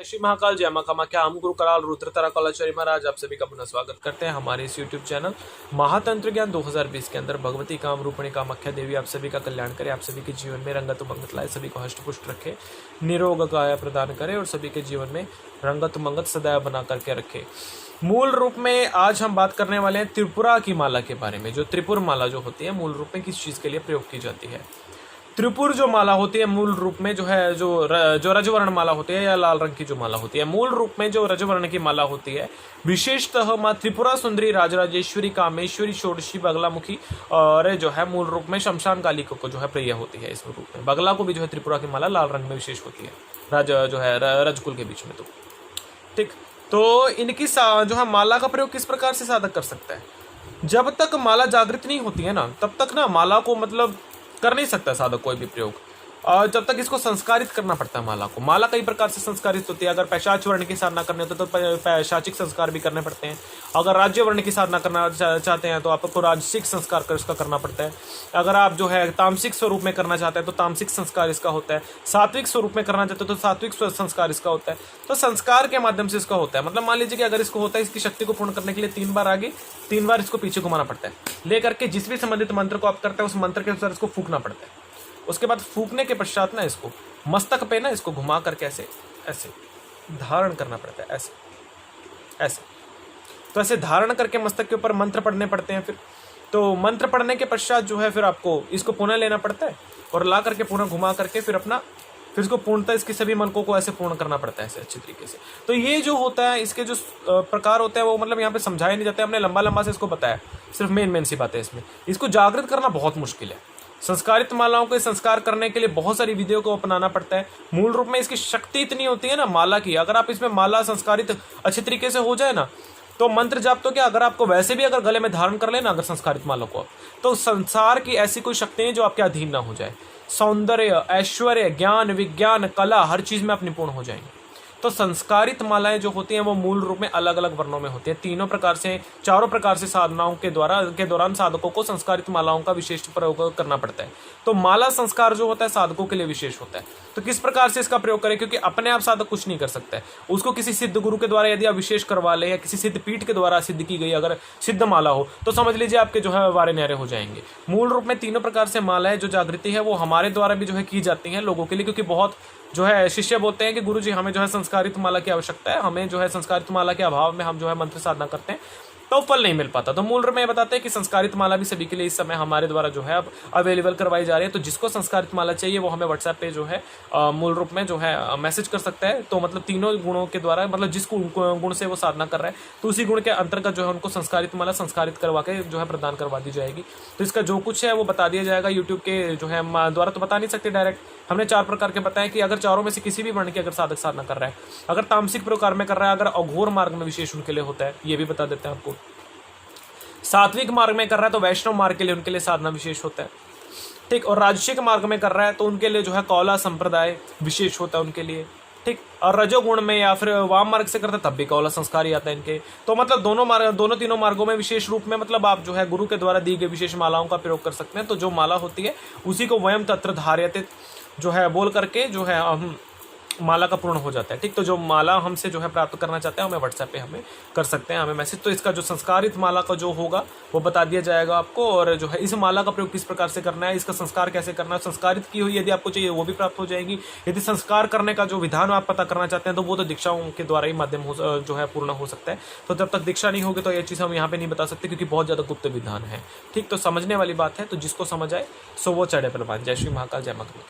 श्री महाकाल जय मां कामाख्या हम गुरु कराल रुद्र कलाचार्य महाराज आप सभी का पुनः स्वागत करते हैं हमारे इस YouTube चैनल महातंत्र ज्ञान 2020 के अंदर। भगवती काम रूपणी कामाख्या देवी आप सभी का कल्याण करे, आप सभी के जीवन में रंगत मंगत लाए, सभी को हष्ट पुष्ट रखे, निरोग काया प्रदान करे और सभी के जीवन में रंगत मंगत सदैव बना करके रखे। मूल रूप में आज हम बात करने वाले हैं त्रिपुरा की माला के बारे में। जो त्रिपुर माला जो होती है मूल रूप में किस चीज़ के लिए प्रयोग की जाती है। त्रिपुर जो माला होती है मूल रूप में जो है जो रजवर्ण माला होती है या लाल रंग की जो माला होती है, मूल रूप में जो रजवर्ण की माला होती है विशेषतः माँ त्रिपुरा सुंदरी राजराजेश्वरी कामेश्वरी षोडशी बगलामुखी और जो है मूल रूप में शमशान काली को जो है प्रिय होती है। इस रूप में बगला को भी जो है त्रिपुरा की माला लाल रंग में विशेष होती है राज जो है रजकुल के बीच में। तो ठीक, तो इनकी जो है माला का प्रयोग किस प्रकार से साधक कर सकता है। जब तक माला जागृत नहीं होती है ना तब तक ना माला को मतलब कर नहीं सकता साधक कोई भी प्रयोग, और जब तक इसको संस्कारित करना पड़ता है माला को। माला कई प्रकार से संस्कारित होती है। अगर पैशाच वर्ण की साधना करनी होती है तो पैशाचिक संस्कार भी करने पड़ते हैं। अगर राज्य वर्ण की साधना करना चाहते हैं तो आपको राजसिक संस्कार कर इसका करना पड़ता है। अगर आप जो है तामसिक स्वरूप में करना चाहते हैं तो तामसिक संस्कार इसका होता है। सात्विक स्वरूप में करना चाहते हैं तो सात्विक संस्कार इसका होता है। तो संस्कार के माध्यम से इसका होता है। मतलब मान लीजिए कि अगर इसको होता है, इसकी शक्ति को पूर्ण करने के लिए 3 बार आगे 3 बार इसको पीछे घुमाना पड़ता है, लेकर के जिस भी संबंधित मंत्र को आप करते हैं उस मंत्र के अनुसार इसको फूकना पड़ता है। उसके बाद फूकने के पश्चात ना इसको मस्तक पे ना इसको घुमा करके ऐसे ऐसे धारण करना पड़ता है, ऐसे ऐसे। तो ऐसे धारण करके मस्तक के ऊपर मंत्र पढ़ने पड़ते हैं। फिर तो मंत्र पढ़ने के पश्चात जो है फिर आपको इसको पुनः लेना पड़ता है और ला करके पुनः घुमा करके फिर इसको पूर्णतः इसके सभी मनकों को ऐसे पूर्ण करना पड़ता है ऐसे अच्छी तरीके से। तो ये जो होता है इसके जो प्रकार होते हैं वो मतलब यहाँ पे समझाए नहीं जाते। हमने लंबा से इसको बताया, सिर्फ मेन सी बातें इसमें। इसको जागृत करना बहुत मुश्किल है। संस्कारित मालाओं के संस्कार करने के लिए बहुत सारी विधियों को अपनाना पड़ता है। मूल रूप में इसकी शक्ति इतनी होती है ना माला की, अगर आप इसमें माला संस्कारित अच्छे तरीके से हो जाए ना तो मंत्र जाप तो क्या, अगर आपको वैसे भी अगर गले में धारण कर लेना अगर संस्कारित माला को, तो संसार की ऐसी कोई शक्ति नहीं जो आपके अधीन ना हो जाए। सौंदर्य, ऐश्वर्य, ज्ञान, विज्ञान, कला हर चीज में अपनी पूर्ण हो जाएंगे। तो संस्कारित मालाएं जो होती हैं वो मूल रूप में अलग अलग वर्णों में होती हैं। चारों प्रकार से साधनाओं के दौरान साधकों को संस्कारित मालाओं का विशेष प्रयोग करना पड़ता है। तो माला संस्कार जो होता है साधकों के लिए विशेष होता है। तो किस प्रकार से इसका प्रयोग करें, क्योंकि अपने आप साधक कुछ नहीं कर सकता है। उसको किसी सिद्ध गुरु के द्वारा यदि आप विशेष करवा ले या किसी सिद्ध पीठ के द्वारा सिद्ध की गई अगर सिद्ध माला हो तो समझ लीजिए आपके जो है वारे न्यारे हो जाएंगे। मूल रूप में तीनों प्रकार से मालाएं जो जागृति है वो हमारे द्वारा भी जो है की जाती हैं लोगों के लिए, क्योंकि बहुत जो है शिष्य बोलते हैं कि गुरु जी हमें जो है संस्कारित माला की आवश्यकता है, हमें जो है संस्कारित माला के अभाव में हम जो है मंत्र साधना करते हैं तो फल नहीं मिल पाता। तो मूल रूप में बताते हैं कि संस्कारित माला भी सभी के लिए इस समय हमारे द्वारा जो है अब अवेलेबल करवाई जा रही है। तो जिसको संस्कारित माला चाहिए वो हमें व्हाट्सएप पे जो है मूल रूप में जो है मैसेज कर सकता है। तो मतलब तीनों गुणों के द्वारा मतलब जिस गुण से वो साधना कर रहा है तो उसी गुण के अंतर्गत जो है उनको संस्कारित माला संस्कारित करवा के जो है प्रदान करवा दी जाएगी। तो इसका जो कुछ है वो बता दिया जाएगा यूट्यूब के जो है द्वारा। तो बता नहीं सकते डायरेक्ट, हमने 4 प्रकार के बताए कि अगर चारों में से किसी भी वर्ण की अगर साधक साधना कर रहा है, अगर तामसिक प्रकार में कर रहा है, अगर अघोर मार्ग में विशेष उनके लिए होता है ये भी बता देते हैं आपको। सात्विक मार्ग में कर रहा है तो वैष्णव मार्ग के लिए उनके लिए साधना विशेष होता है। ठीक, और राजसिक मार्ग में कर रहा है तो उनके लिए जो है कौला संप्रदाय विशेष होता है उनके लिए। ठीक, और रजोगुण में या फिर वाम मार्ग से करते तब भी कौला संस्कार ही आता है इनके। तो मतलब दोनों तीनों मार्गों में विशेष रूप में मतलब आप जो है गुरु के द्वारा दी गई विशेष मालाओं का प्रयोग कर सकते हैं। तो जो माला होती है उसी को वयम तत्र धार्यते जो है बोल करके जो है हम माला का पूर्ण हो जाता है। ठीक, तो जो माला हमसे जो है प्राप्त करना चाहते हैं हमें व्हाट्सएप पे हमें कर सकते हैं हमें मैसेज। तो इसका जो संस्कारित माला का जो होगा वो बता दिया जाएगा आपको, और जो है इस माला का प्रयोग किस प्रकार से करना है, इसका संस्कार कैसे करना है, संस्कारित की हुई यदि आपको चाहिए वो भी प्राप्त हो जाएगी। यदि संस्कार करने का जो विधान आप पता करना चाहते हैं तो वो तो दीक्षाओं के द्वारा ही माध्यम जो है पूर्ण हो सकता है। तो जब तक दीक्षा नहीं होगी तो ये चीज़ हम यहाँ पे नहीं बता सकते क्योंकि बहुत ज़्यादा गुप्त विधान है। ठीक, तो समझने वाली बात है। तो जिसको समझ आए सो वो चढ़े पर मान। जय श्री महाकाल, जय माता।